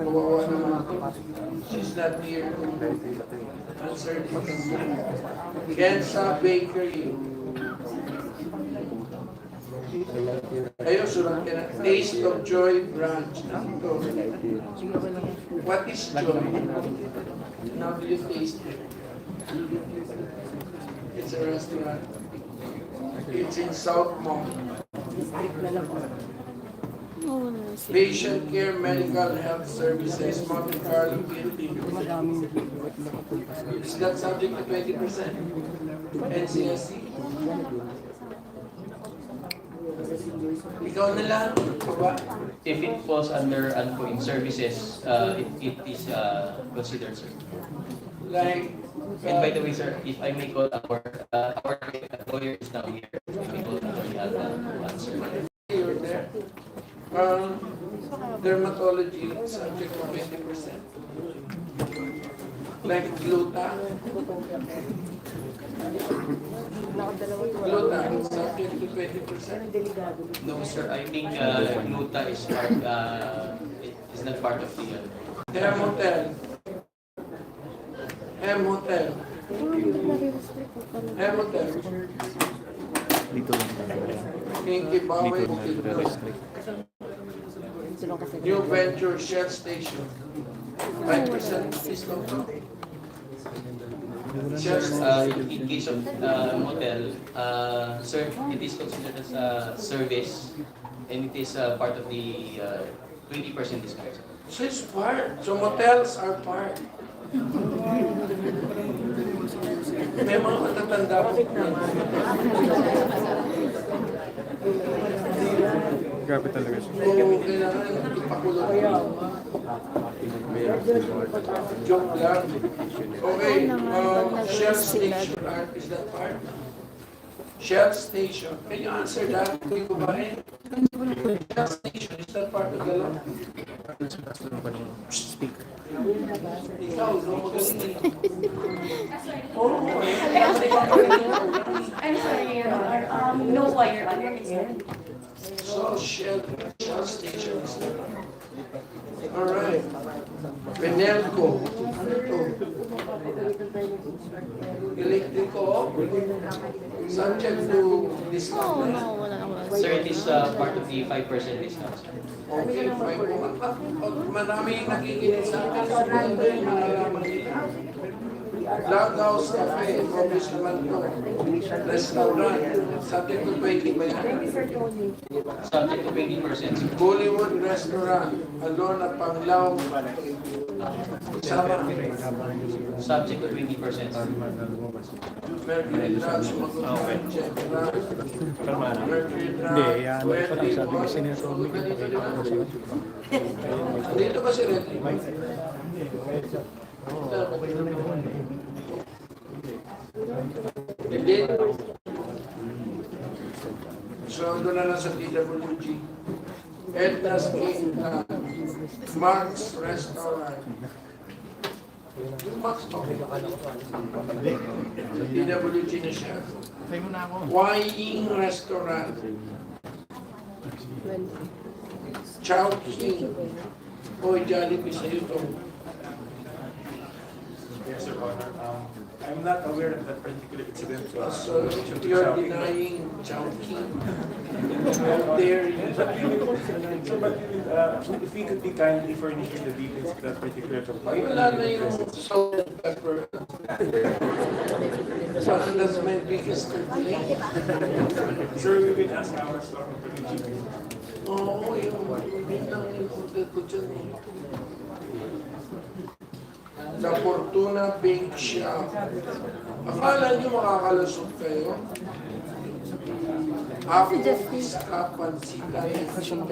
Kawawa naman ito. She's not here to answer this. Kensa Bakery. Ayun, sulat ka na. Taste of Joy Branch. Ano ito? What is joy? Now do you taste it? It's a restaurant. It's in South Mall. Patient Care Medical Health Services, Monte Carlo, Philippines. Is that subject to 20%? NCSC? Ikaw na lang. Ba? If it falls under unemployment services, it is considered, sir. Like, And by the way, sir, if I may call our lawyer is now here. If I may call to answer. you're there. Dermatology, subject to 20%. Like gluta. Gluta, subject to 20%. No, sir. I think gluta is part. It is not part of the. Hemotel. Hemotel. Hemotel. Dito lang talaga. Kinky Bawe, Dito Bukidnon. na restrict. New Venture Shell Station. 5% discount. Shell In case of motel, sir, it is considered as a service, and it is part of the 20% discount. Sir. So it's part. So motels are part. May mga matatanda po. Grabe talaga siya. Kung kailangan ipakulong. Joke lang. Okay, Shell Station. Is that part? Shell Station. Can you answer that? Hindi ko ba eh? Shell Station. Is that part of the law? Speaker. Ikaw, no? Magaling eh. Oo. I'm sorry, Your Honor. No po, Your Honor. So, Shell Station is that. Alright. Penelco. Ano ito? Electrico. Subject to discount. Sir, it is part of the 5% discount. Sir. Okay, fine po. Marami yung nakikinig sa akin. Ano yung malalaman nila? Black House Cafe, Professional to. Restaurant. Subject to 20 ba yan? Subject to 20%. Bollywood Restaurant. Alona Panglao. Sama. Subject to 20%. Mercury Drugs. Mag-upan. Check. Mercury Hindi, Drugs. yan. Ito lang sabi kasi nila sa mga Dito ba si Reddy? Hindi. So, doon na lang sa DWG. Edna's King, Mark's Restaurant. Yung Mark's, okay. DWG na siya. Waying Restaurant. Chow King. Oy, Jollibee sa'yo to. Yes, Your Honor. I'm not aware of that particular incident. So, you're denying Chow King. How dare you? So, but if we could be kindly furnishing the details of that particular Ay, wala na yung salt and pepper. So, that's my biggest complaint. Sir, we will ask our staff to be Oo, yung binang important ko dyan eh. La Fortuna Bake Shop. Akala nyo makakalusot kayo? Ako, iska, pansita, chicken,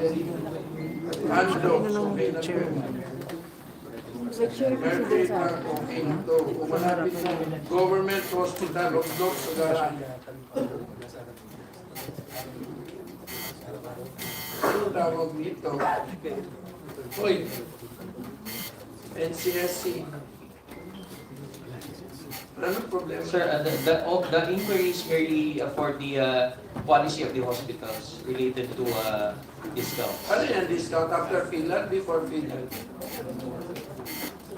handdogs, okay na to. Mercury Truck, okay na to. Kung malapit sa government hospital of Doc sa garahe. Ano tawag dito? Hoy! NCSC. Ano problema? Sir, the inquiry is merely for the policy of the hospitals related to discount. Ano yan, discount after PhilHealth, before PhilHealth?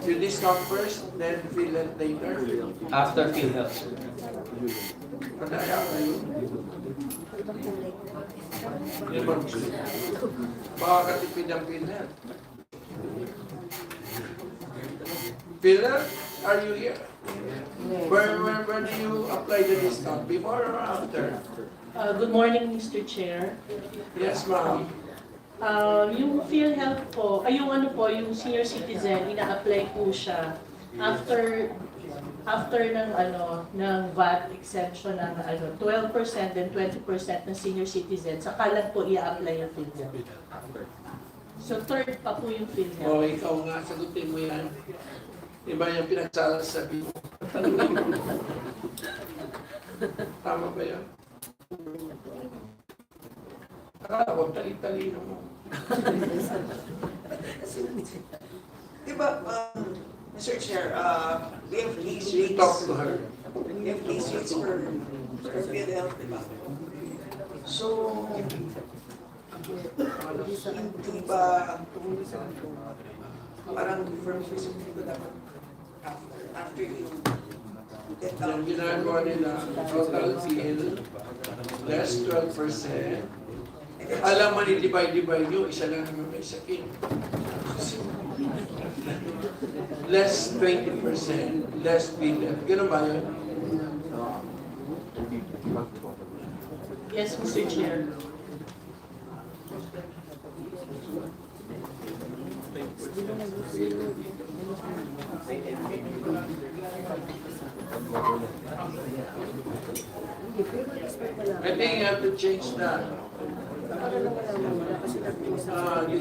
You discount first, then fill it later. After PhilHealth, sir. Madaya kayo. Yun ba gusto? Makakatipid ang PhilHealth. PhilHealth, are you here? Where do you apply the discount? Before or after? Good morning, Mr. Chair. Yes, ma'am. Yung PhilHealth po, yung ano po, yung senior citizen, ina-apply po siya after ng VAT exemption ng 12% then 20% ng senior citizen, saka lang po i-apply yung PhilHealth. So third pa po yung PhilHealth. O, ikaw nga, sagutin mo yan. Iba yung pinagsasabi mo. Tama ba yan? Akala ko, tali-talino mo. Diba, Mr. Chair, we have case rates. Talk to her. We have case rates for PhilHealth, diba? So, hindi ba parang firm facility ko dapat after you get Yung out? ginagawa nila, total bill, less 12%. Alam mo, ni-divide nyo, isa lang naman may sakit. Less 20%, less bill. Ganun ba yun? Yes, Mr. Chair. I think you have to change that. It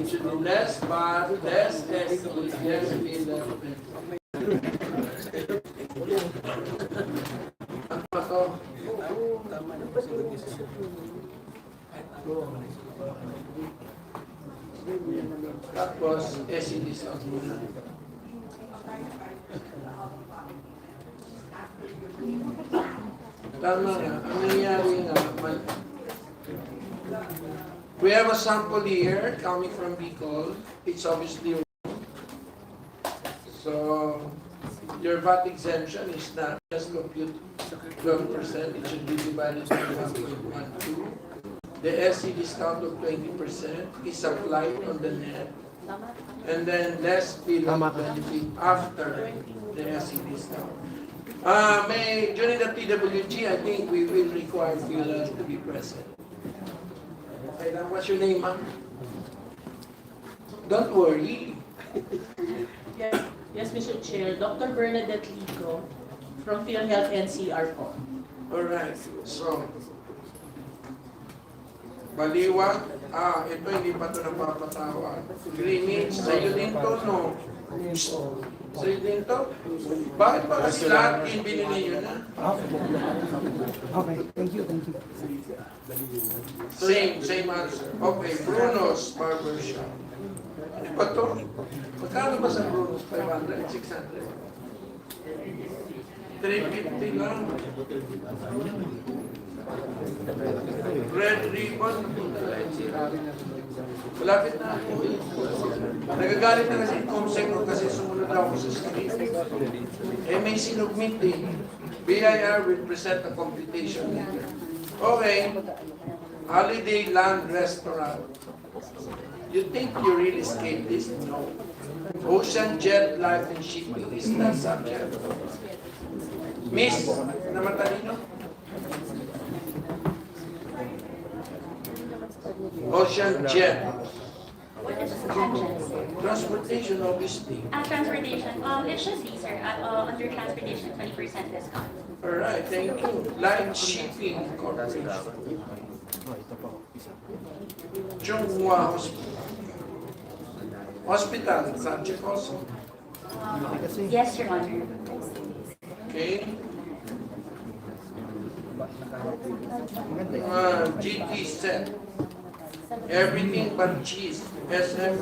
should be less bad, less equity, less bill. Ano ba to? Tapos, SC discount muna. Tama nga. Ang nangyari nga, we have a sample here coming from Bicol. It's obviously wrong. So, your VAT exemption is not just compute 12%. It should be divided by 1.12. The SC discount of 20% is applied on the net. And then less bill of benefit after the SC discount. During the PWG, I think we will require PhilHealth to be present. Okay, now what's your name, ma'am? Don't worry. Yes, Mr. Chair. Dr. Bernadette Lico from PhilHealth NCR po. Alright, so, baliwag, ito hindi pa ito napapatawag. Greenwich, sa'yo din to, no? Sa'yo din to? Bakit ba kasi lahat yung binili nyo na? Okay, thank you. Same answer. Okay, Bruno's Barbershop. Ano ba to? Magkano ba sa Bruno's? 500? 600? 350 lang. Red ribbon, napunta na NCR. Malapit na ako. Nagagalit na kasi Comsec ko kasi sumunod ako sa screen. May sinugmit eh. BIR will present a computation later. Okay. Holiday Land Restaurant. You think you really escaped this? No. Ocean Jet Life and Shipping is not subject. Miss, na matalino? Ocean Jet. What is transportation? Transportation, obviously. Transportation. It should be, sir, under transportation, 20% discount. Alright, thank you. Line Shipping Corporation. Chunghua Hospital, subject also. Yes, Your Honor. Okay. GT set. Everything but cheese. SM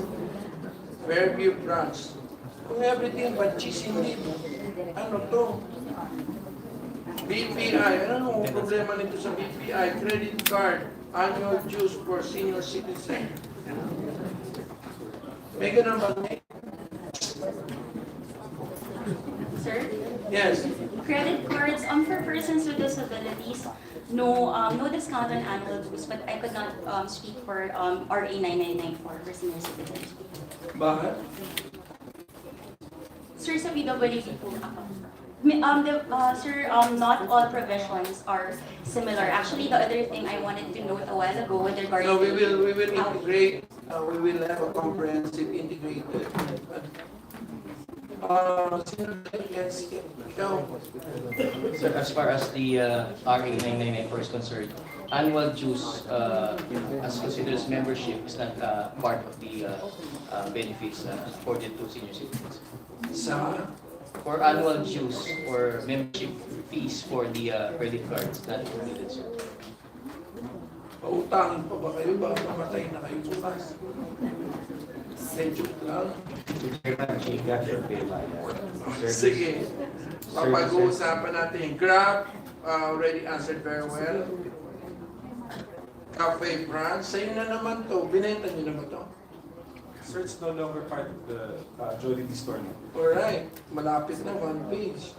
Fairview branch. Kung everything but cheese, hindi. Ano to? BPI. Ano ang problema nito sa BPI? Credit card. Annual dues for senior citizen. May ganun ba? Sir, Yes. credit cards, for persons with disabilities, no, no discount on annual dues, but I could not, speak for, RA 9994 for senior citizens. Bakit? Sir, sa PWD po ako. Sir, not all provisions are similar. Actually, the other thing I wanted to note a while ago with regard No, to... we will integrate, we will have a comprehensive integrated. Yes, ikaw. Sir, as far as the RA 999 is concerned, annual dues as considered as membership is not part of the benefits afforded to senior citizens. Sa, For annual dues or membership fees for the credit cards, not included, sir. pautangin pa ba kayo? Baka mamatay na kayo bukas. Joke lang. Sige. Papag-uusapan natin. Grab, already answered very well. Cafe France, sa'yo na naman to. Binenta niyo na ba to? Sir, it's no longer part of the Jollibee store now. Alright, malapit na, one page.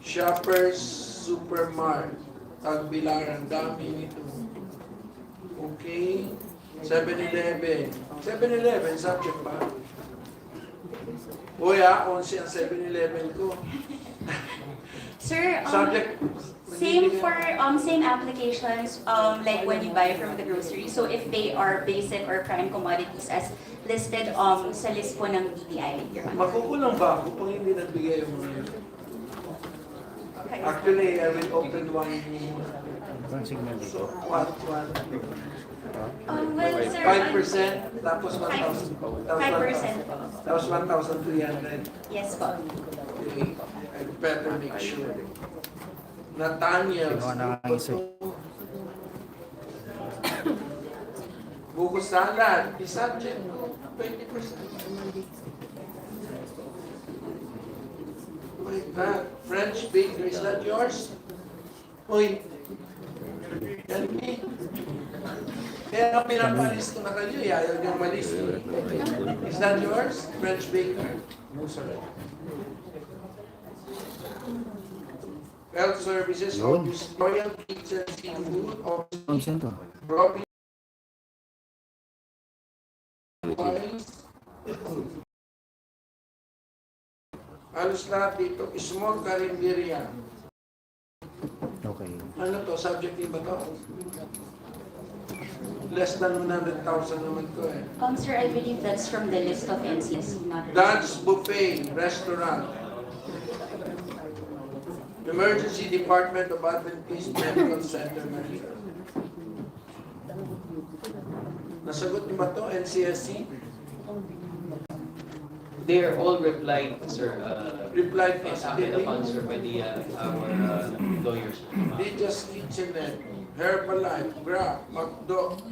Shoppers Supermart, Tagbilaran, dami nito. Okay. 7-Eleven. 7-Eleven, subject ba? Uy 11 ang 7-Eleven ko. Sir, Subject. same for same applications like when you buy from the grocery. So if they are basic or prime commodities as listed sa list po ng DTI, Your Honor. Makukulang ba ako pag hindi nagbigay yung mga yun? Actually, I will open one. Ang signal dito. So, what? Well, sir, 5%, tapos 1,000. 5%. Tapos 1,300. Yes po. Okay, I better make sure. Nathaniel. Ginawa na ang isa. Buko salad, isubject ko, 20%. My God, French baker, is that yours? Uy, help me. Kaya nga pinapalis ko na kayo, ayaw niyong malis. Is that yours? French baker? No, sir. Health services, Yun. Royal Kitchen Seafood, Ang sento. Robin Halos lahat dito, small carinderia. Okay. Ano to, subject ba to? Less than 100,000 naman to eh. Sir, I believe that's from the list of NCSC, not... Dance Buffet Restaurant. Emergency Department of Adventist Medical Center, Manila. Nasagot niyo ba to, NCSC? They are all replied, sir, Replied after the positively. answer by the our lawyers. Dija's Kitchenette, Herbalife, Grab, Macdo,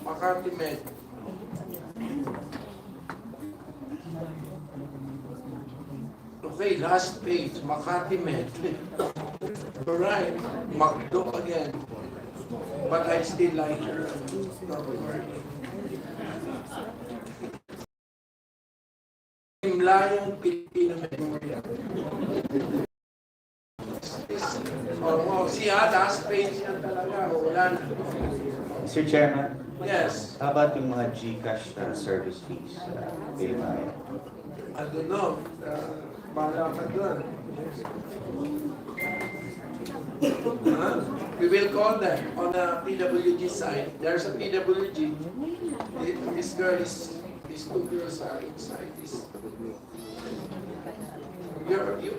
Makati Med. Okay, last page, Makati Med. Alright, Macdo again. But I still like her. Don't worry. Himlayang Pilipino Memorial. Siya, last page yan talaga. Wala na. Mr. Chairman, Yes, how about yung mga GCash na service fees? PMI? I don't know. Bahala ka doon. We will call them on the PWG side. There's a PWG. This girl is, these two girls are inside this. You.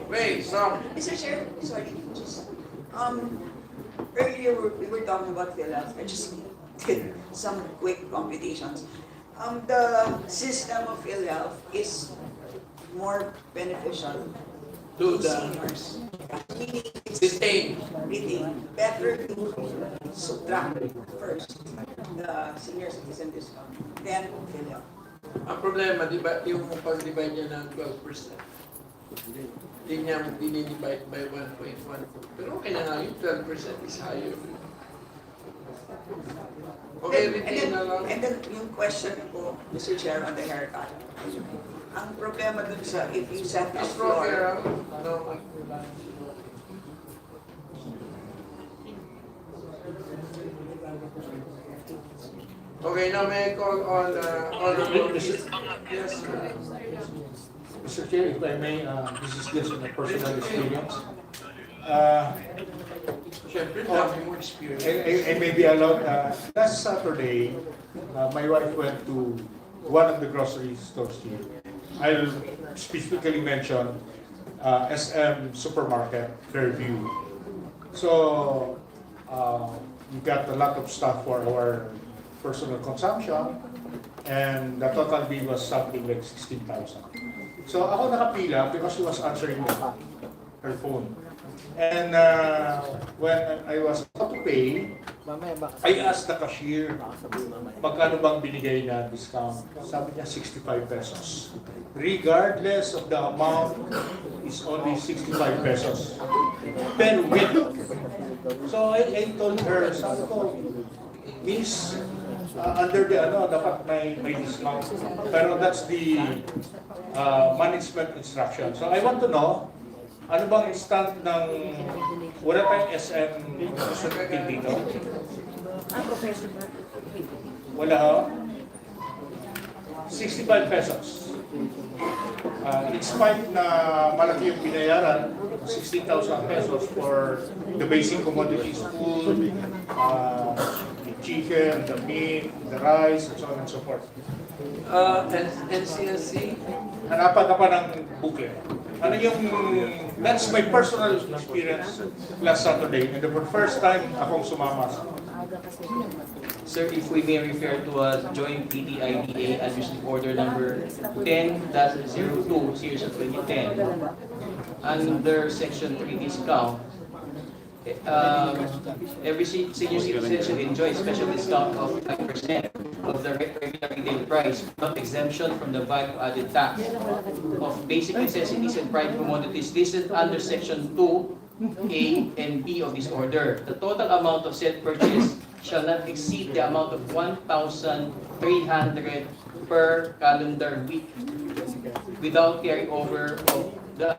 Wait, so, Mr. Chair, sorry, just, earlier we were talking about PhilHealth. I just did some quick computations. The system of PhilHealth is more beneficial do to the seniors. Meaning it's sustain. really better to subtract first the senior citizen discount than PhilHealth. Ang problema, di ba, yung pag-divide niya ng 12%. Hindi niya dinidivide by 1.1. Pero okay na nga yung 12% is higher. Okay, retain na lang. and then yung question ko, Mr. Chair, on the haircut. Ang problema dun sa if you set this floor, Okay, now may I call on Honorable Yes, sir. Mr. Chair, if I may, this is just a personal experience. Siyempre, dami mo experience. I may be allowed, last Saturday, my wife went to one of the grocery stores here. I'll specifically mention SM Supermarket, Fairview. So, we got a lot of stuff for our personal consumption, and the total bill was something like 16,000. So ako nakapila because she was answering her phone. And when I was about to pay, I asked the cashier, magkano bang binigay na discount? Sabi niya 65 pesos. Regardless of the amount, is only 65 pesos. Then with. So I told her, sabi ko, Miss, under the dapat may discount. Pero that's the management instruction. So I want to know, ano bang instant ng wala tayong SM executive dito? Wala ho? 65 pesos. In spite na malaki yung binayaran, 16,000 pesos for the basic commodities, food, the chicken, the meat, the rice, and so on and so forth. NCSC, Hanapan ka pa ng booklet. Ano yung, that's my personal experience last Saturday, and the first time akong sumama. Sir, if we may refer to a joint PTIDA administrative order number 10-02 series of 2010, under section 3 discount, every senior citizen should enjoy a special discount of 5% of the regular retail price, without exemption from the value-added tax of basic necessities and prime commodities listed under section 2A and B of this order. The total amount of said purchase shall not exceed the amount of 1,300 per calendar week without carryover of the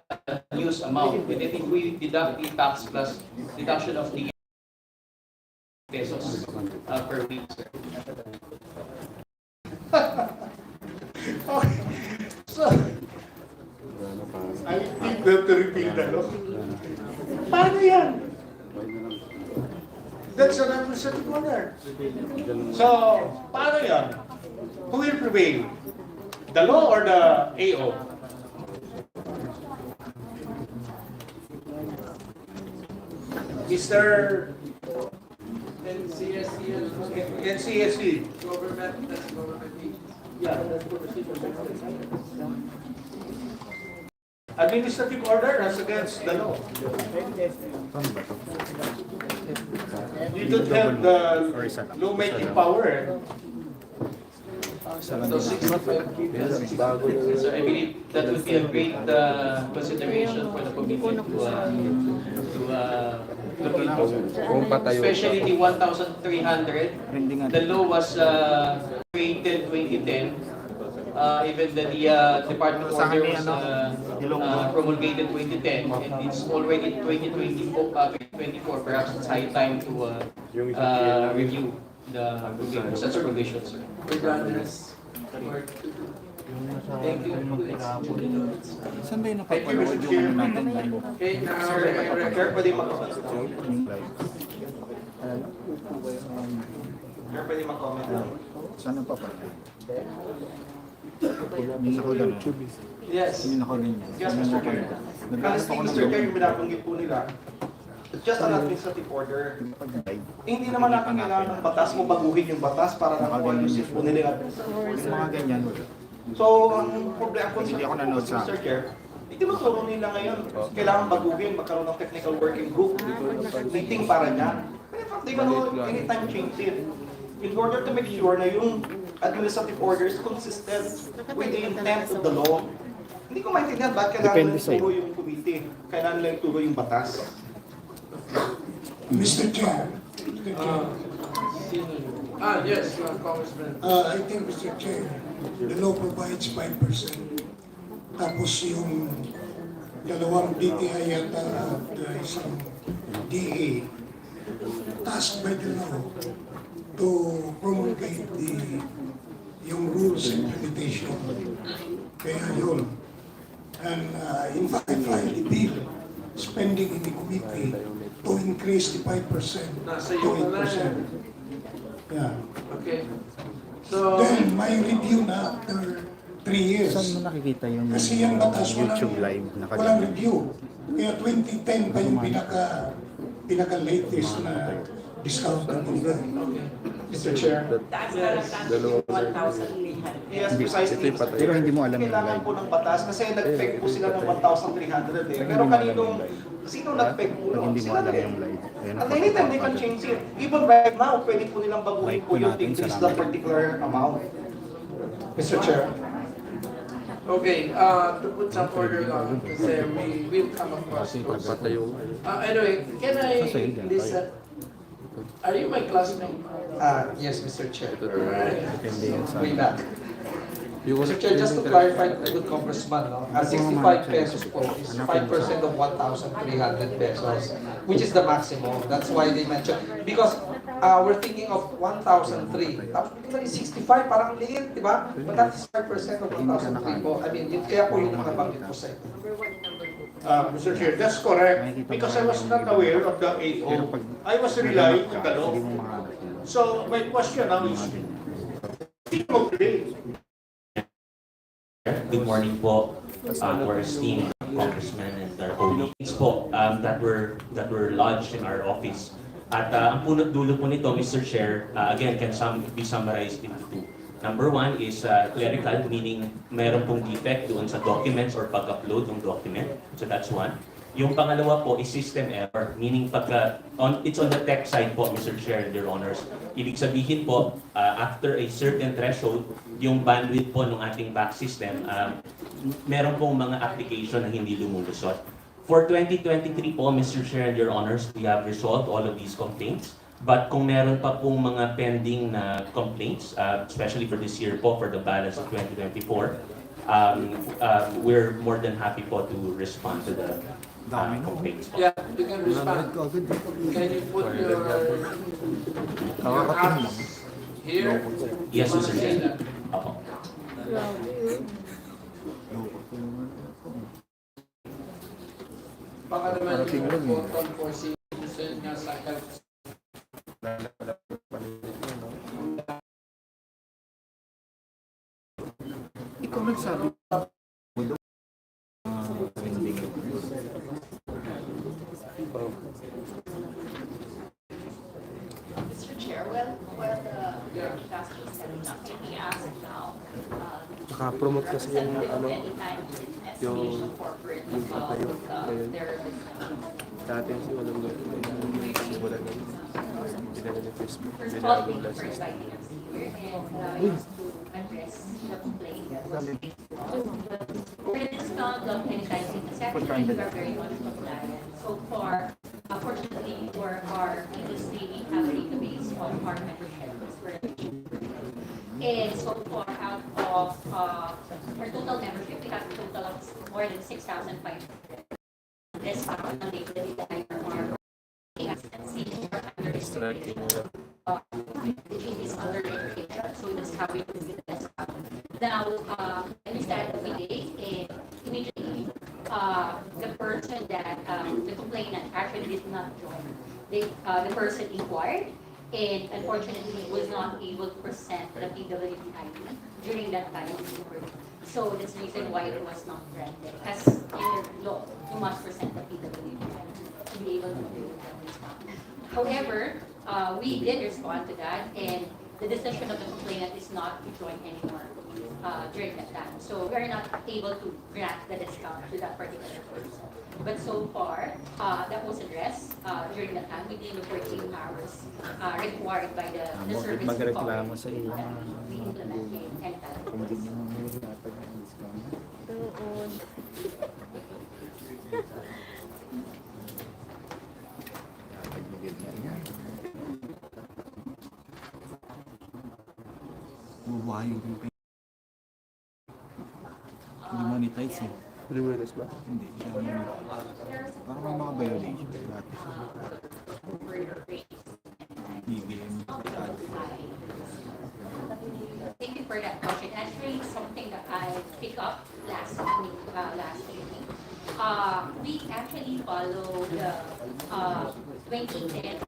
unused amount. And then if we deduct the tax plus deduction of the pesos per week, sir. Okay. So, I think we have to repeat that, no? Paano yan? That's an administrative order. So, paano yan? Who will prevail? The law or the AO? Mr. NCSC. government, that's government. Yeah. Administrative order as against the law. You don't have the lawmaking power. So 65 So I believe that would be a great consideration for the committee to look into. Especially the 1,300. The law was created 2010. Even the department order was promulgated 2010, and it's already 2024. Perhaps it's high time to review the such provisions, sir. regardless. Thank you. Saan ba yung napapanood yung ano natin live? Okay, now, Sir, pwede mag-comment. Yung live. Sir, pwede mag-comment lang. Saan ang papanood? Yung nakulan na. yes. Yung nakulan niya. Yes, Mr. Chair. Nag-aaral pa ako ng Mr. Chair, yung binabanggit po nila, just an administrative order. pag-live. Hindi naman natin kailangan ng batas mo baguhin yung batas para nakuha yung use po nila. Yung mga ganyan. So, ang problema po Hindi ako nanood sa- Mr. Chair, hindi mo turo nila ngayon. Kailangan baguhin, magkaroon ng technical working group, meeting para niyan. Kaya they can anytime change it. In order to make sure na yung administrative order is consistent with the intent of the law. Hindi ko maintindihan bakit kailangan Depende sa'yo. turo yung committee, kailangan lang turo yung batas. Mr. Chair, Yes, Congressman. I think, Mr. Chair, the law provides 5%. Tapos yung dalawang DTI yata at isang DA, tasked by the law to promulgate yung rules and limitation. Kaya yun. And in fact, I filed the bill spending in the committee to increase the 5% Nasa to iyo na 8%. Yeah. Okay. So, Then, may review na after 3 years. Saan mo nakikita yung Kasi yung batas YouTube live walang nakaganyan? review. Kaya 2010 pa yung pinaka-latest na discount na binigay. Mr. Chair. Yes, precisely. Pero hindi mo alam yung Kailangan live. po ng batas kasi nag-peg po sila ng 1,300 eh. Pero sino nag-peg po Pag nun? hindi mo Sila alam din. yung live. Ayun, At anytime they can change it. Even right now, pwede po nilang baguhin po yung increase the particular amount. Mr. Chair. okay, to put some order on, kasi we will come across those. Anyway, can I listen? Are you my classmate? Yes, Mr. Chair. Alright. Depende yun sa... Way back. Mr. Chair, just to clarify to the congressman, no, 65 pesos po is 5% of 1,300 pesos, which is the maximum. That's why they mentioned, because we're thinking of 1,003. Tapos bigla yung 65, parang liit, di ba? But that is 5% of 1,003 po. I mean, kaya po yung nakabanggit po sa ito. Mr. Chair, that's correct. Because I was not aware of the 8-0. I was relying on the law. Hindi mo makahanap yun. So, my question now is, sino mag-play? Good morning po to our esteemed congressmen and our colleagues po that were lodged in our office. At ang punot dulo po nito, Mr. Chair, again, can be summarized into two. Number one is clerical, meaning meron pong defect doon sa documents or pag-upload ng document. So that's one. Yung pangalawa po is system error, meaning it's on the tech side po, Mr. Chair and Your Honors. Ibig sabihin po, after a certain threshold, yung bandwidth po ng ating back system, meron pong mga application na hindi lumulusot. For 2023 po, Mr. Chair and Your Honors, we have resolved all of these complaints. But kung meron pa pong mga pending na complaints, especially for this year po, for the balance of 2024, we're more than happy po to respond to the complaints po. Yeah, you can respond. Can you put your apps here? Yes, Mr. Chair. Opo. Baka naman yung photon for citizen nga sa health. Ikaw nagsabi. Mr. Chair, well, the task is setting up to be asked now. Naka-promote kasi yung Anytime estimation corporate about their dati kasi walang wala na pinala ni Facebook. First of all, thank you for inviting us here and allowing us to address the complaint that was made. For the discount of anytime secretary, we are very much compliant. So far, fortunately for our industry, we have a database of our memberships for the and so far out of our total membership, we have a total of more than 6,500. This on the daily life of our is under education, so that's how we do this. Now, we started the meeting, and immediately, the person that, the complainant actually did not join. The person inquired, and unfortunately was not able to present the PWD ID during that time. So that's the reason why it was not granted. As in the law, you must present the PWD ID to be able to do that. However, we did respond to that, and the decision of the complainant is not to join anymore during that time. So we are not able to grant the discount to that particular person. But so far, that was addressed during that time within the 14 hours required by the service Magreklamo sa iyo. we implemented and Kung hindi mo dapat ng discount. Dapat bigyan na yan. bubuhay yung campaign. Hindi monetize eh. Liwanag ba? Hindi, siya monetize. Parang may mga violation. BBM. Thank you for that question. Actually, something that I picked up last evening. We actually follow the 2010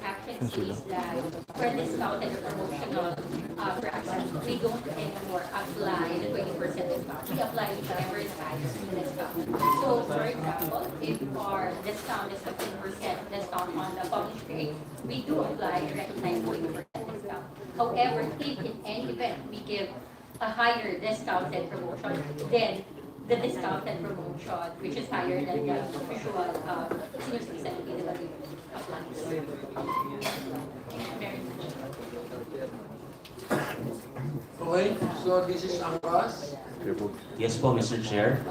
action says that for discounted promotional brands, we don't anymore apply the 20% discount. We apply whichever is highest in the discount. So, for example, if our discount is 15% discount on the published rate, we do apply a recognized 20% discount. However, if in any event we give a higher discounted promotion, then the discounted promotion, which is higher than the usual senior citizen PWD applies. Thank you very much. Okay, so this is Angkas. Yes po, Mr. Chair.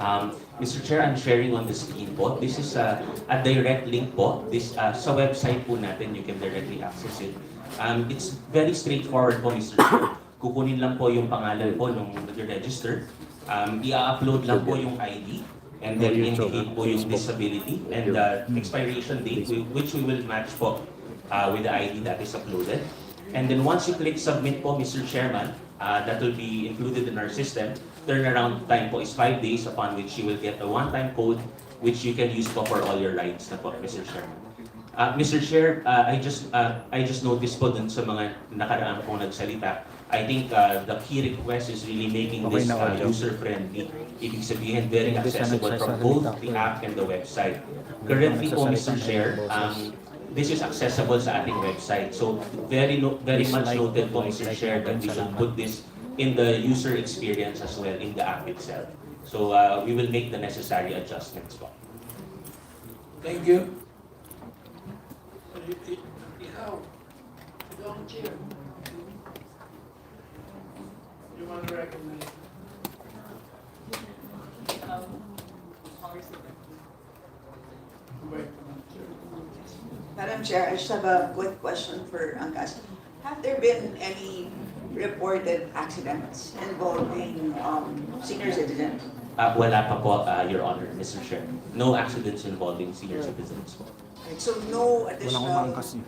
Mr. Chair, I'm sharing on the screen po. This is a direct link po. This sa website po natin, you can directly access it. It's very straightforward po, Mr. Chair. Kukunin lang po yung pangalan po nung nag-register. I-upload lang po yung ID and then indicate po yung disability and the expiration date which we will match po with the ID that is uploaded. And then once you click submit po, Mr. Chairman, that will be included in our system. Turnaround time po is 5 days, upon which you will get a one-time code which you can use po for all your rights na po, Mr. Chairman. Mr. Chair, I just noticed po dun sa mga nakaraan pong nagsalita. I think the key request is really making this user-friendly. Ibig sabihin, very accessible from both the app and the website. Currently po, Mr. Chair, this is accessible sa ating website. So very much noted po, Mr. Chair, that we should put this in the user experience as well in the app itself. So we will make the necessary adjustments po. Thank you. Don't cheer. You want to recognize? Madam Chair, I just have a quick question for Angkas. Have there been any reported accidents involving senior citizens? Wala pa po, Your Honor, Mr. Chair. No accidents involving senior citizens po. So no additional Walang umangkas eh.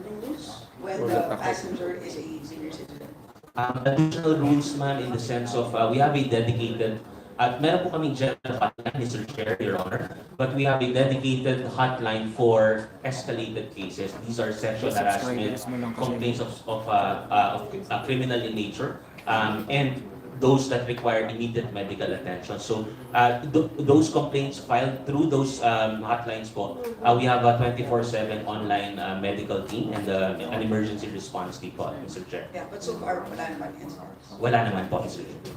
rules when the passenger is a senior citizen? Additional rules, ma'am, in the sense of we have a dedicated, meron po kaming general hotline, Mr. Chair, Your Honor, but we have a dedicated hotline for escalated cases. These are sexual harassment, complaints of criminal in nature, and those that require immediate medical attention. So those complaints filed through those hotlines po, we have a 24/7 online medical team and an emergency response team po, Mr. Chair. Yeah, but so far, wala naman incidents. Wala naman po, Mr. Chair.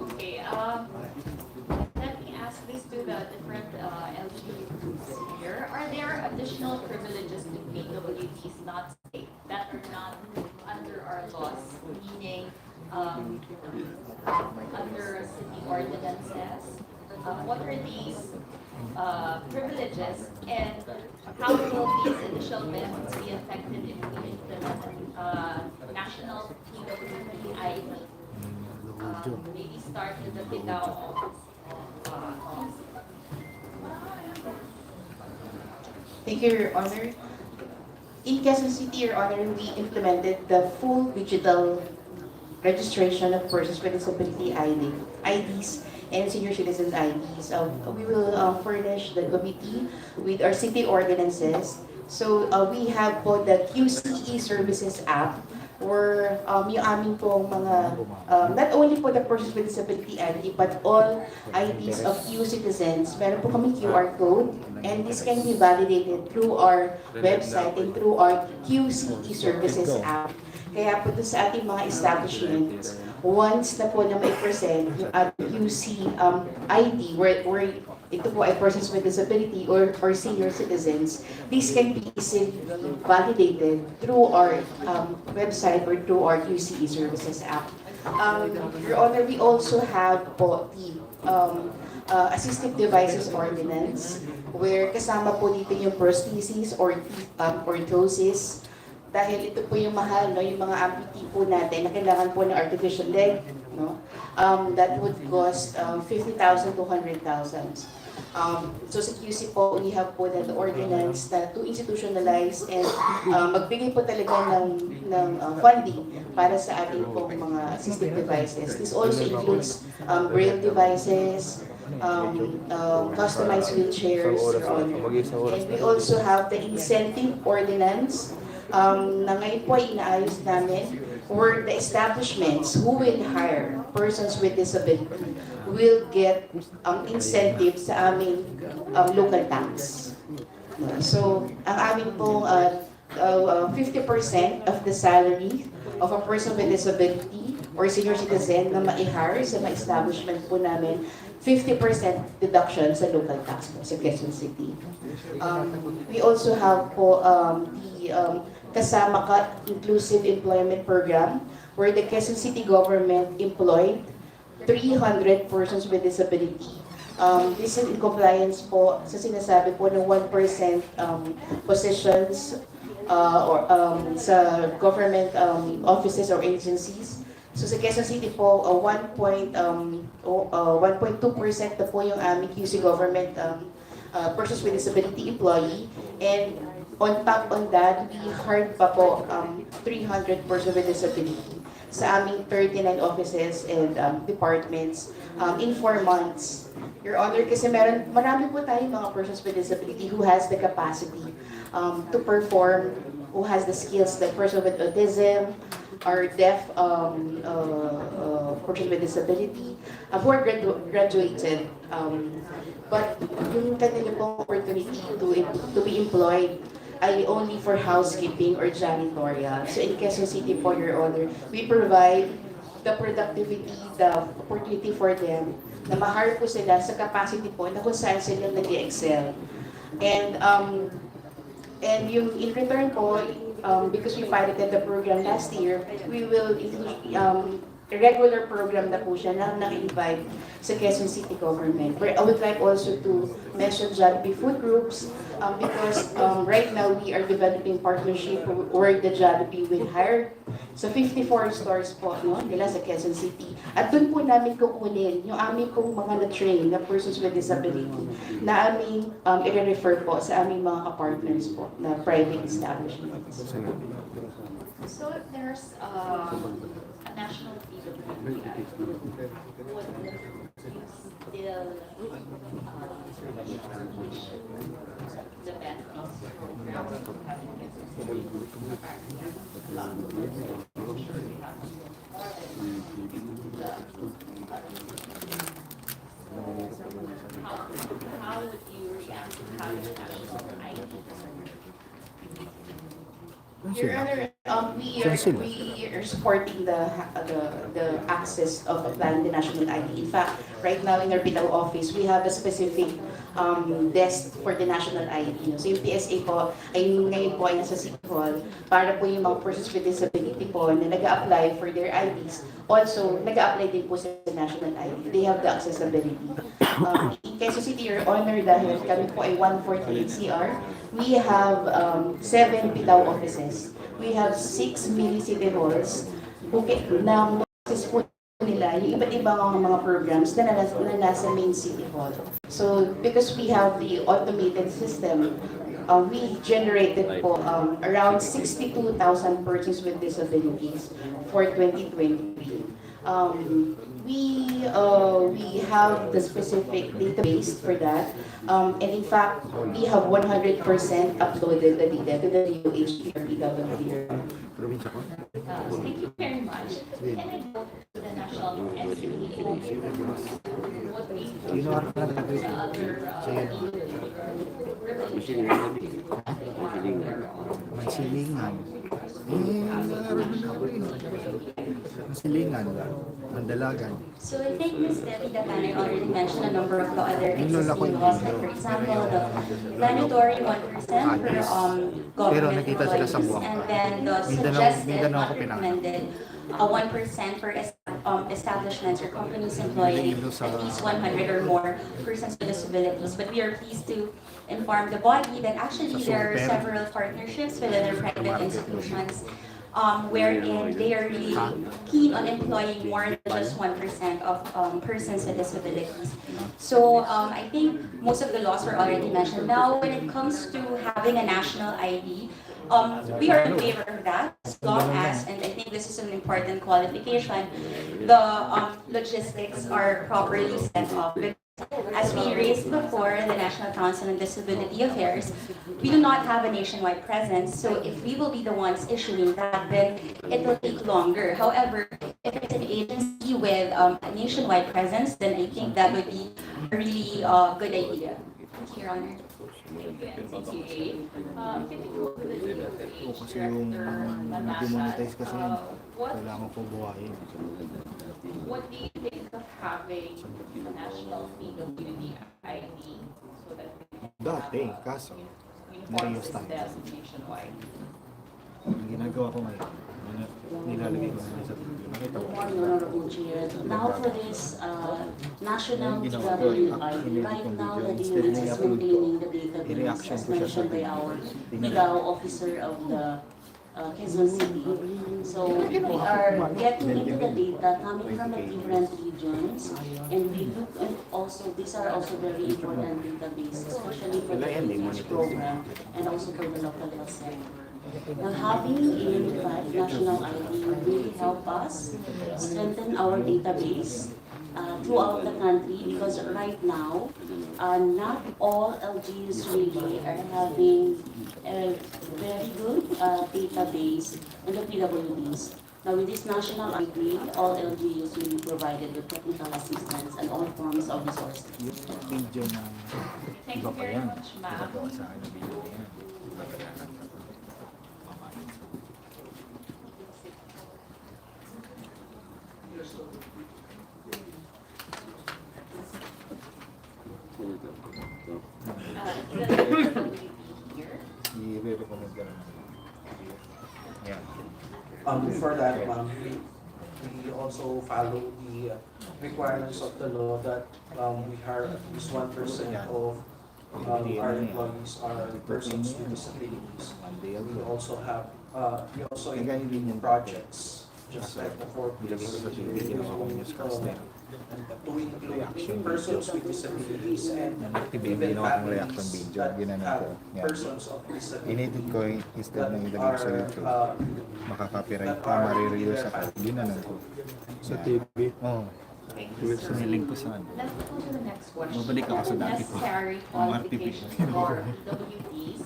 Okay, let me ask this to the different LGU groups here. Are there additional privileges to PWDs not state that are not under our laws, meaning under city ordinances? What are these privileges, and how will these additional benefits be affected if we implement national PWD ID? Maybe start with the Bigao office. Thank you, Your Honor. In Quezon City, Your Honor, we implemented the full digital registration of persons with disability IDs and senior citizen IDs. We will furnish the committee with our city ordinances. So we have po the QCE Services app, where yung aming pong mga, not only po the persons with disability ID, but all IDs of EU citizens, meron po kami QR code, and this can be validated through our website and through our QCE Services app. Kaya po doon sa ating mga establishments, once na po na may present yung QC ID, where ito po ay persons with disability or senior citizens, this can be easily validated through our website or through our QCE Services app. Your Honor, we also have po the Assistive Devices Ordinance, where kasama po dito yung prosthesis or orthosis. Dahil ito po yung mahal, no, yung mga amputee po natin na kailangan po ng artificial leg, no? That would cost 50,000 to 100,000. So sa QC po, we have po the ordinance na to institutionalize and magbigay po talaga ng funding para sa ating po mga assistive devices. This also includes braille devices, customized wheelchairs, Your Honor. And we also have the incentive ordinance na ngayon po ay inaayos namin, where the establishments who will hire persons with disability will get incentives sa aming local tax. So, ang aming pong 50% of the salary of a person with disability or senior citizen na ma-hire sa mga establishment po namin, 50% deduction sa local tax po sa Quezon City. We also have po the Kasama Ka Inclusive Employment Program, where the Quezon City government employed 300 persons with disability. This is in compliance po sa sinasabi po ng 1% positions or sa government offices or agencies. So sa Quezon City po, 1.2% na po yung aming QC government persons with disability employee. And on top on that, we hired pa po 300 persons with disability sa aming 39 offices and departments in 4 months. Your Honor, kasi marami po tayong mga persons with disability who has the capacity to perform, who has the skills, like person with autism, or deaf person with disability, who are graduated. But yung kanila pong opportunity to be employed ay only for housekeeping or janitorial. So in Quezon City po, Your Honor, we provide the productivity, the opportunity for them na ma-hire po sila sa capacity po na kung saan sila nag-excel. And yung in return po, because we piloted the program last year, we will include a regular program na po siya na naka-invite sa Quezon City government. Where I would like also to mention Jollibee food groups because right now we are developing partnership where the Jollibee will hire sa 54 stores po nila sa Quezon City. At doon po namin kukunin yung aming pong mga na-train na persons with disability na aming i-refer po sa aming mga ka-partners po na private establishments. So if there's a national figure, would you still the benefits how would you react to having a national ID? Your Honor, we are supporting the access of applying the national ID. In fact, right now in our Bilao office, we have a specific desk for the national ID. So yung PSA po, ay ngayon po ay nasa City Hall para po yung mga persons with disability po na nag-a-apply for their IDs. Also, nag-a-apply din po sa national ID. They have the accessibility. In Quezon City, Your Honor, dahil kami po ay 148 CR, we have 7 Bilao offices. We have 6 mini city halls na access po nila yung iba't ibang mga programs na nasa main city hall. So, because we have the automated system, we generated po around 62,000 persons with disabilities for 2023. We have the specific database for that, and in fact, we have 100% uploaded the data to the DOH. Thank you very much. Can I go to the national SBA? What we do the Masilingan. Masilingan. Mandalagan. So I think Ms. Debbie Dacanay already mentioned a number of the other existing laws, like for example, the mandatory 1% for government employees, and then the suggested, not recommended, 1% for establishments or companies employing at least 100 or more persons with disabilities. But we are pleased to inform the body that actually there are several partnerships with other private institutions wherein they are really keen on employing more than just 1% of persons with disabilities. So I think most of the laws were already mentioned. Now, when it comes to having a national ID, we are in favor of that as long as, and I think this is an important qualification, the logistics are properly set up. As we raised before, the National Council on Disability Affairs, we do not have a nationwide presence, so if we will be the ones issuing that, then it will take longer. However, if it's an agency with a nationwide presence, then I think that would be a really good idea. Thank you, Your Honor. Thank you, A. Can we go to the DOH Kasi yung Director demonetize kasi what kailangan ko buhayin. What do you think of having a national PWD ID so that Dati, kaso, uniform na-reuse tayo. system nationwide? Ang ginagawa ko ngayon, nilalagay ko sa nakita Good ko. morning, Honorable Chair. Now for this national PWI, right now the DOH is maintaining the database as mentioned by our legal officer of the Quezon City. So we are getting into the data coming from the different regions, and we look at also, these are also very important database, especially for the PH program and also for the local health sector. Now, having a unified national ID will really help us strengthen our database throughout the country, because right now, not all LGUs really are having a very good database on the PWDs. Now, with this national ID, all LGUs will be provided with technical assistance and all forms of resources. Video na Thank iba you pa very yan. much, ma'am. Nagawa sa akin na video na yan. I-recommend ka naman. Yan. For that, ma'am, we also follow the requirements of the law that we hire at least 1% of our employees are persons with disabilities. We also have, we also include projects, just like the four Ps, to include persons with disabilities and even families that have persons of disabilities. Inedit ko instead ng ilagay ko sa YouTube. Makaka-copyright ka, marireuse ako. Ginanon ko. Sa TV? Oo. Siniling ko sa ano. Let's go to the next question. Mabalik ako sa dati ko. Necessary Ang qualifications for WDs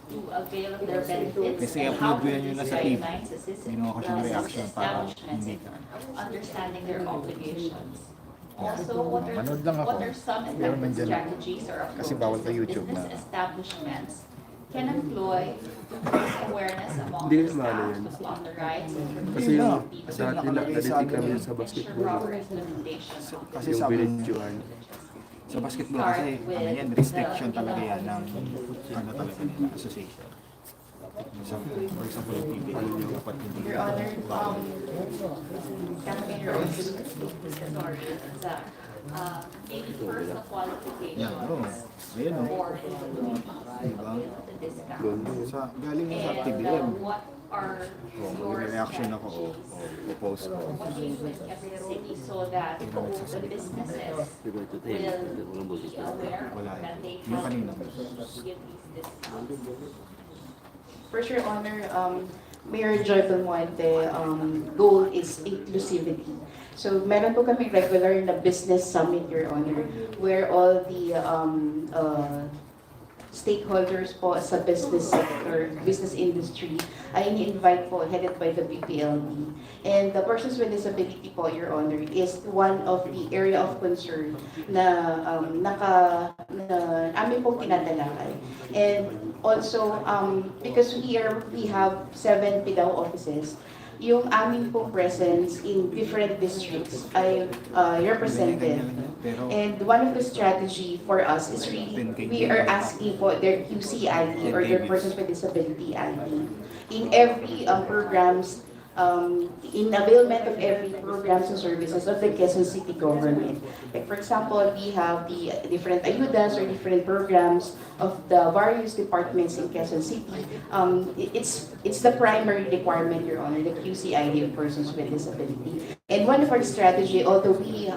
to avail of their benefits. Kasi and upload how ko yan yun these sa TV. guidelines assist Ginawa ko siyang reaction para establishments hindi in ka. understanding their obligations. Yeah. Also, what Manood lang ako. are some Pero effective nandyan ako. strategies or Kasi bawal sa approaches YouTube business na. establishments can employ to raise awareness among Hindi their naman staff yan. on the rights and Kasi yung responsibilities dati nakaditi kami sa ensure basketball. proper implementation of Kasi Yung sabi binidyoan. sa basketball kasi ano yan, restriction talaga yan ng ano talaga nila, association. For example, yung PBA, yung dapat hindi. Your Honor, campaign your own sorry, Zach. Maybe first the qualifications Yan, bro. Ayan o. for Diba? the discount. Sa, galing mo sa And TBM. what are your Reaction ako o post ko. what do you do in Quezon City so that the businesses will be aware Wala that yun. they Yung have kanina. to give these discounts? First, Your Honor, Mayor Joy Belmonte, goal is inclusivity. So meron po kami regular na business summit, Your Honor, where all the stakeholders po sa business sector, business industry, ay ini-invite po, headed by the BPLD. And the persons with disability po, Your Honor, is one of the area of concern na amin pong tinadalakay. And also, because we have 7 PIDAW offices, yung aming pong presence in different districts ay represented. And one of the strategy for us is really, we are asking for their QC ID or their persons with disability ID. In every programs in availment of every programs and services of the Quezon City government. Like for example, we have the different ayudas or different programs of the various departments in Quezon City. It's the primary requirement, Your Honor, the QCID of persons with disability. And one of our strategy, although we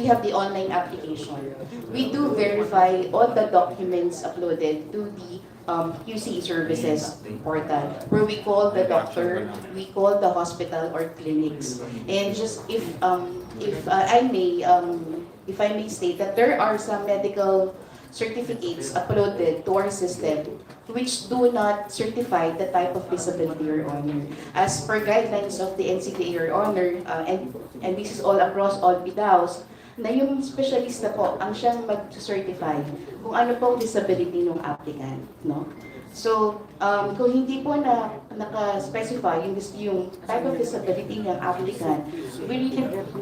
have the online application, we do verify all the documents uploaded to the QC services portal, where we call the doctor, we call the hospital or clinics. And just if I may state that there are some medical certificates uploaded to our system which do not certify the type of disability, Your Honor. As per guidelines of the NCDA, Your Honor, and this is all across all PDAOs, na yung specialista po ang siyang mag-certify kung ano pong disability ng applicant, no? So, kung hindi po na naka-specify yung type of disability ng applicant, we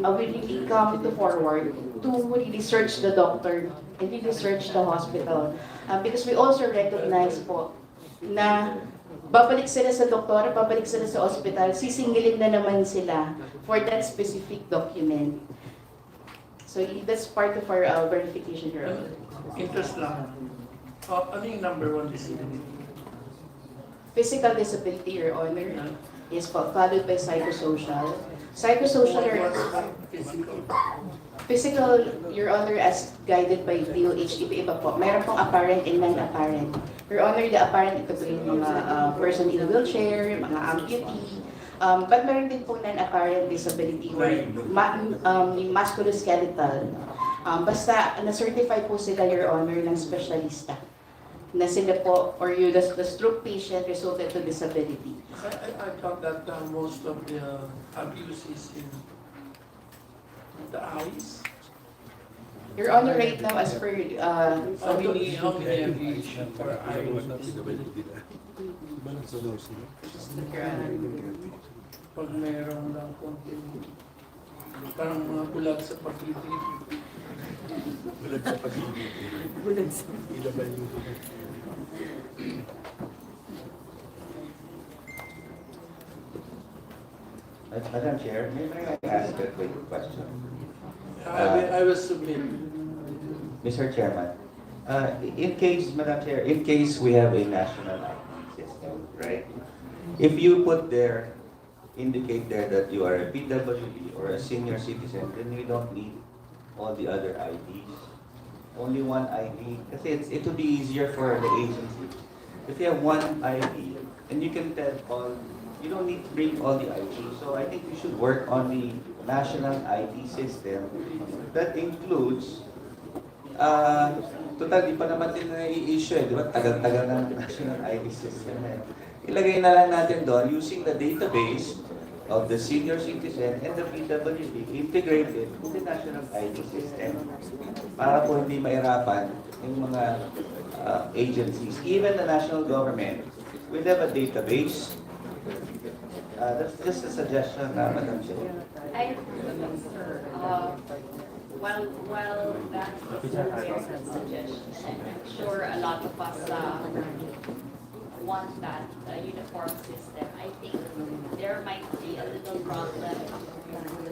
really come to forward to really search the doctor and really search the hospital. Because we also recognize po na babalik sila sa doktor, babalik sila sa hospital, sisingilin na naman sila for that specific document. So that's part of our verification, Your Honor. Interest lang. Ano yung number 1 disability? Physical disability, Your Honor, is followed by psychosocial. Psychosocial, physical, Your Honor, as guided by DOH, iba-iba po. Mayroon pong apparent and non-apparent. Your Honor, the apparent, ito po yung mga person in a wheelchair, mga amputee. But meron din po non-apparent disability or musculoskeletal. Basta na-certify po sila, Your Honor, ng specialista na sila po, or the stroke patient resulted to disability. I thought that most of the abuse is in the eyes. Your Honor, right now, as per... How many abuse for eye disability? Pag mayroon lang konti, parang mga bulag sa pag-ibig. Bulag sa pag-ibig. Bulag sa pag-ibig. Madam Chair, may I ask a quick question? I will submit. Mr. Chairman, in case, Madam Chair, in case we have a national ID system, right? If you put there, indicate there that you are a PWD or a senior citizen, then you don't need all the other IDs. Only one ID, kasi it will be easier for the agency. If you have one ID, and you can tell all, you don't need to bring all the IDs. So I think we should work on the national ID system that includes, total, di pa naman din na-i-issue di ba? Tagal-tagal ng national ID system Ilagay na lang natin doon using the database of the senior citizen and the PWD integrated to the national ID system para po hindi mahirapan yung mga agencies. Even the national government will have a database. That's just a suggestion, Madam Chair. I agree, sir. While that's a suggestion, I'm sure a lot of us want that uniform system. I think there might be a little problem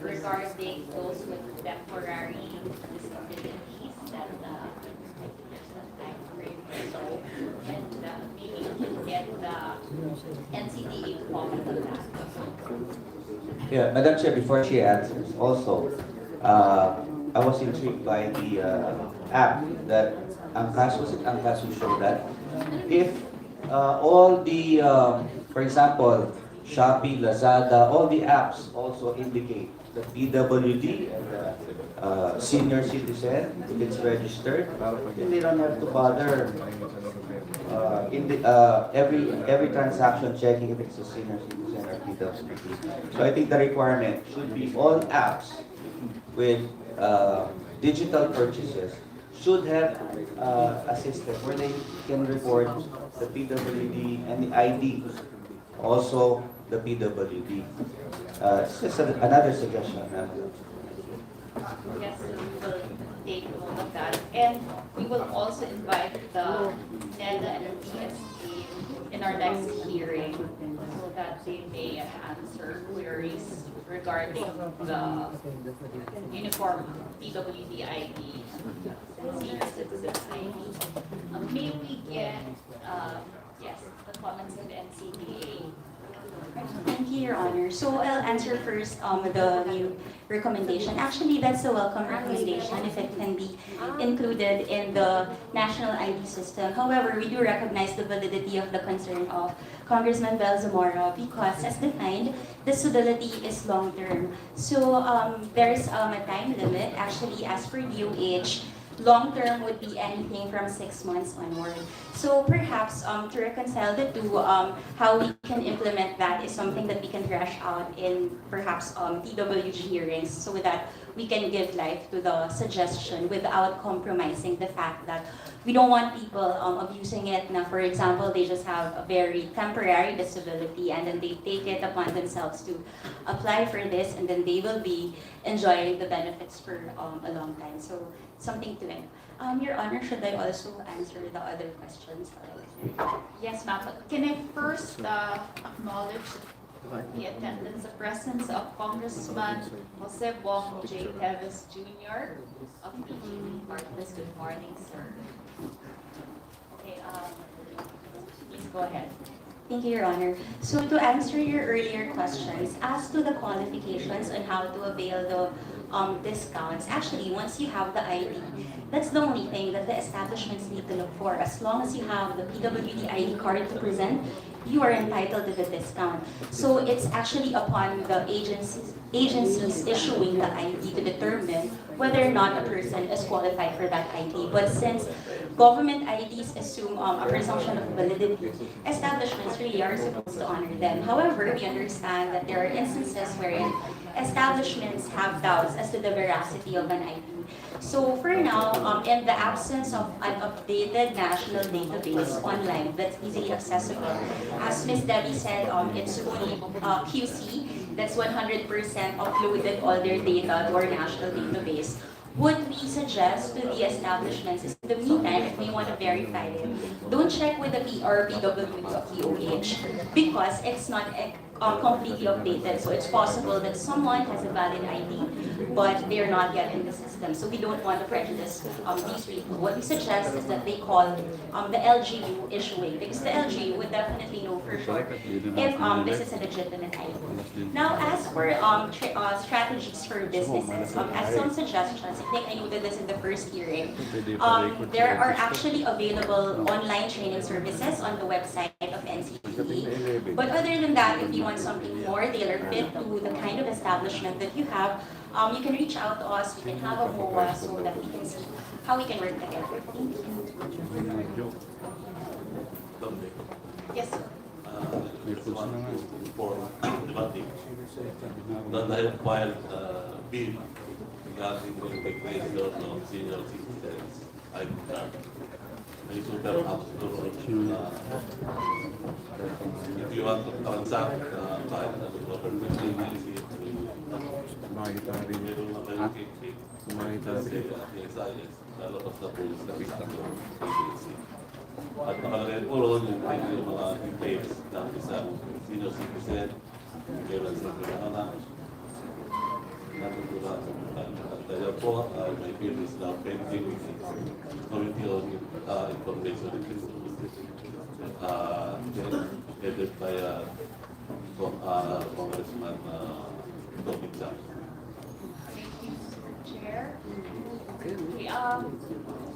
regarding those with temporary disabilities that there's a time frame or so, and maybe you can get the NCDA comment on that. Yeah, Madam Chair, before she answers, also, I was intrigued by the app that Angkas, was it Angkas who showed that? If all the, for example, Shopee, Lazada, all the apps also indicate the PWD and the senior citizen, if it's registered, then they don't have to bother every transaction checking if it's a senior citizen or PWD. So I think the requirement should be all apps with digital purchases should have a system where they can report the PWD and the ID, also the PWD. It's just another suggestion. Yes, we will take note of that. And we will also invite the NEDA and the TSA in our next hearing so that they may answer queries regarding the uniform PWD ID and senior citizen ID. May we get, yes, the comments of the NCDA? Thank you, Your Honor. So I'll answer first the new recommendation. Actually, that's a welcome recommendation if it can be included in the national ID system. However, we do recognize the validity of the concern of Congressman Bel Zamora because, as defined, disability is long-term. So there's a time limit. Actually, as per DOH, long-term would be anything from 6 months onward. So perhaps to reconcile the two, how we can implement that is something that we can thrash out in perhaps TWG hearings so that we can give life to the suggestion without compromising the fact that we don't want people abusing it. Now, for example, they just have a very temporary disability and then they take it upon themselves to apply for this and then they will be enjoying the benefits for a long time. So something to it. Your Honor, should I also answer the other questions? Yes, ma'am. Can I first acknowledge the attendance, the presence of Congressman Jose Bong J. Teves Jr. of PGP Partners. Good morning, sir. Okay, please go ahead. Thank you, Your Honor. So to answer your earlier questions, as to the qualifications on how to avail the discounts, actually, once you have the ID, that's the only thing that the establishments need to look for. As long as you have the PWD ID card to present, you are entitled to the discount. So it's actually upon the agencies issuing the ID to determine whether or not a person is qualified for that ID. But since government IDs assume a presumption of validity, establishments really are supposed to honor them. However, we understand that there are instances wherein establishments have doubts as to the veracity of an ID. So for now, in the absence of an updated national database online that's easily accessible, as Ms. Debbie said, it's only QC that's 100% uploaded all their data to our national database. What we suggest to the establishments is, in the meantime, if we want to verify it, don't check with the PRPW of DOH because it's not completely updated. So it's possible that someone has a valid ID, but they're not yet in the system. So we don't want to prejudice these people. What we suggest is that they call the LGU issuing, because the LGU would definitely know for sure if this is a legitimate ID. Now, as for strategies for businesses, as some suggestions, I think I noted this in the first hearing, there are actually available online training services on the website of NCDA. But other than that, if you want something more tailor-fit to the kind of establishment that you have, you can reach out to us, we can have a MOA so that we can see how we can work together. Thank you. Yes, sir. That I have filed a bill regarding the recognition of senior citizens ID card. I should have absolutely, if you want to transact by the government agency, a lot of the rules that we have to agency. At nakalagay po ron yung mga details ng isang senior citizen, kailan sa pinanganak, natutulak sa pinanganak. Kaya po, my bill is now pending with the Committee on Information and headed by Congressman Tobin Chang. Thank you, Mr. Chair. Okay,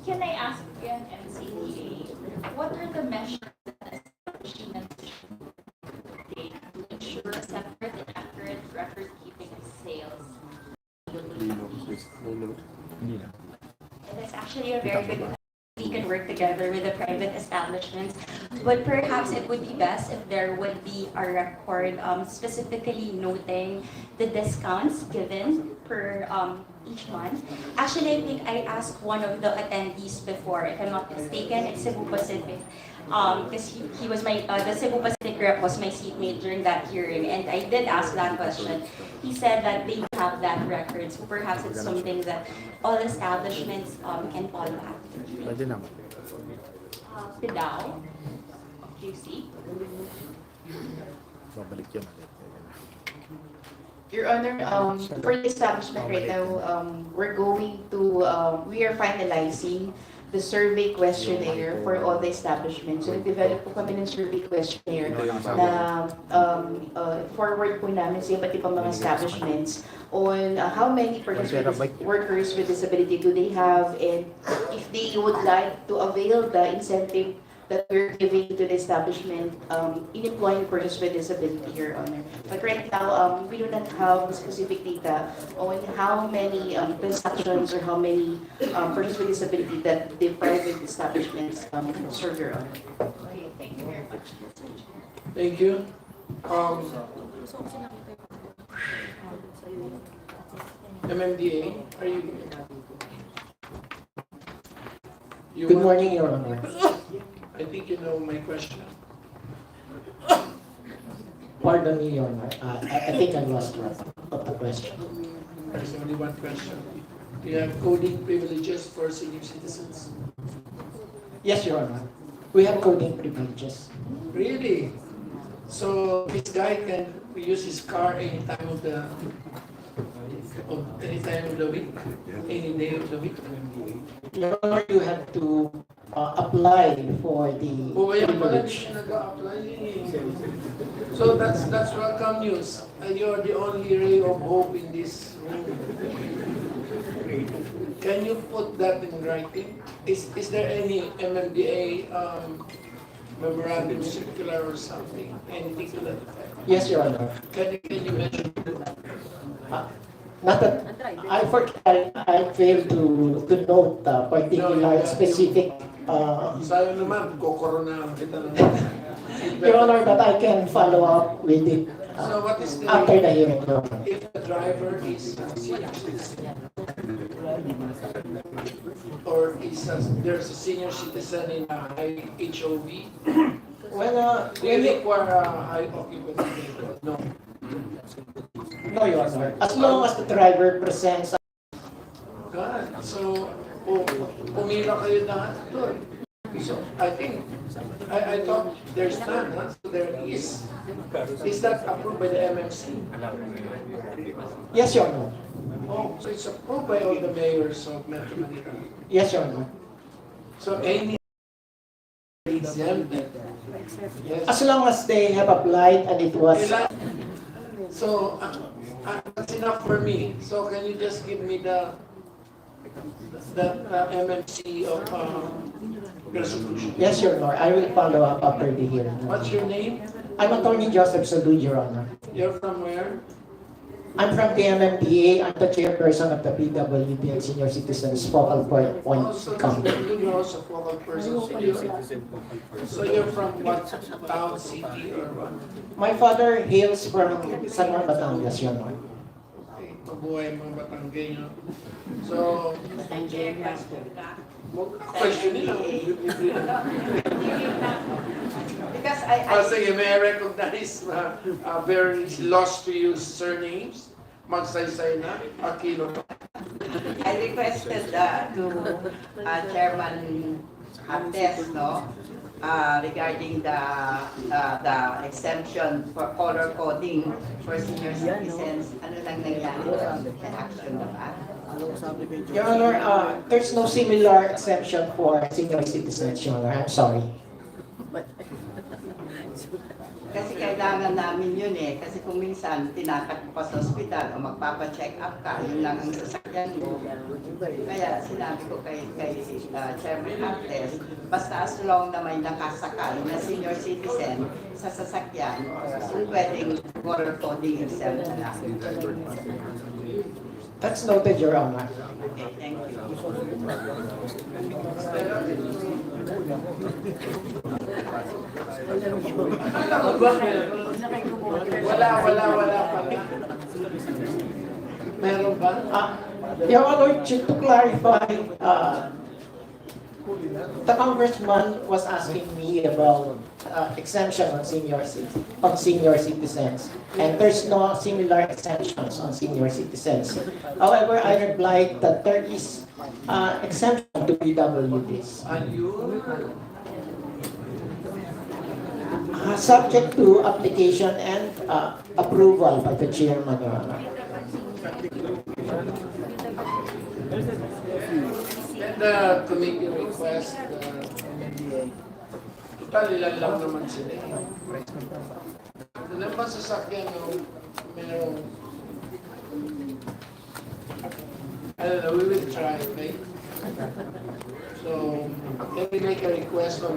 can I ask again, NCDA, what are the measures that establishments should take to ensure separate and accurate record keeping of sales? That's actually a very good point. We can work together with the private establishments, but perhaps it would be best if there would be a record specifically noting the discounts given per each month. Actually, I think I asked one of the attendees before, if I'm not mistaken, it's Cebu Pacific, because he was my, the Cebu Pacific rep was my seatmate during that hearing, and I did ask that question. He said that they have that record, so perhaps it's something that all establishments can follow after. Pidao? QC. Babalik yun. Your Honor, for the establishment right now, we are finalizing the survey questionnaire for all the establishments. So, nag-develop po kami ng survey questionnaire na forward po namin sa iba't ibang mga establishments on how many workers with disability do they have, and if they would like to avail the incentive that we're giving to the establishment in employing persons with disability, Your Honor. But right now, we do not have specific data on how many transactions or how many persons with disability that the private establishments serve, Your Honor. Okay, thank you very much. Thank you. MMDA, are you? Good morning, Your Honor. I think you know my question. Pardon me, Your Honor. I think I lost track of the question. There's only one question. Do you have coding privileges for senior citizens? Yes, Your Honor. We have coding privileges. Really? So this guy can use his car any time of the week, any day of the week. Your Honor, you have to apply for the privilege. So that's welcome news. You're the only ray of hope in this room. Can you put that in writing? Is there any MMDA memorandum circular or something? Anything to that effect? Yes, Your Honor. Can you mention Not that I failed to note particular specific. Sayo naman, kokoronahan kita ng Your Honor, but I can follow up with it So what is the after the hearing, Your Honor. if the driver is a senior citizen or there's a senior citizen in a high HOV, Well, do you require a high occupancy vehicle? No. no, Your Honor. As long as the driver presents. God, so pumila kayo lahat doon. So I think, I thought there's none, huh? So there is. Is that approved by the MMC? Yes, Your Honor. Oh, so it's approved by all the mayors of Metro Manila. Yes, Your Honor. So any exempted. Yes. As long as they have applied and it was. So that's enough for me. So can you just give me the MMC of resolution? Yes, Your Honor. I will follow up after the hearing. What's your name? I'm Attorney Joseph Salud, Your Honor. You're from where? I'm from the MMDA. I'm the chairperson of the PWD and Senior Citizens Focal Point Also, Committee. you're also focal person. So you're from what town, city, or what? My father hails from San Juan, Batangas, Your Honor. Okay, mabuhay mga Batanggenyo. So, question nila. Because I Sige, may I recognize very lost to use surnames? Magsaysay na, Aquino. requested to Chairman Artes, no, regarding the exemption for color coding for senior citizens. Ano lang nangyari sa action na ba? Your Honor, there's no similar exemption for senior citizens, Your Honor. I'm sorry. Kasi kailangan namin yun eh. Kasi kung minsan tinatakbo pa sa ospital o magpapa-check up ka, yun lang ang sasakyan mo. Kaya sinabi ko kay Chairman Artes, basta as long na may nakasakay na senior citizen sa sasakyan, pwedeng color coding exempt na lang. That's noted, Your Honor. Okay, thank you. Wala pa. Meron ba? Your Honor, to clarify, the congressman was asking me about exemption on senior citizens, and there's no similar exemptions on senior citizens. However, I replied that there is exemption to PWDs. Subject to application and approval by the chairman, Your Honor. And the committee request, total ilan lang naman sila. Ilan ba sasakyan yung merong, I don't know, we will try, okay? So, can we make a request on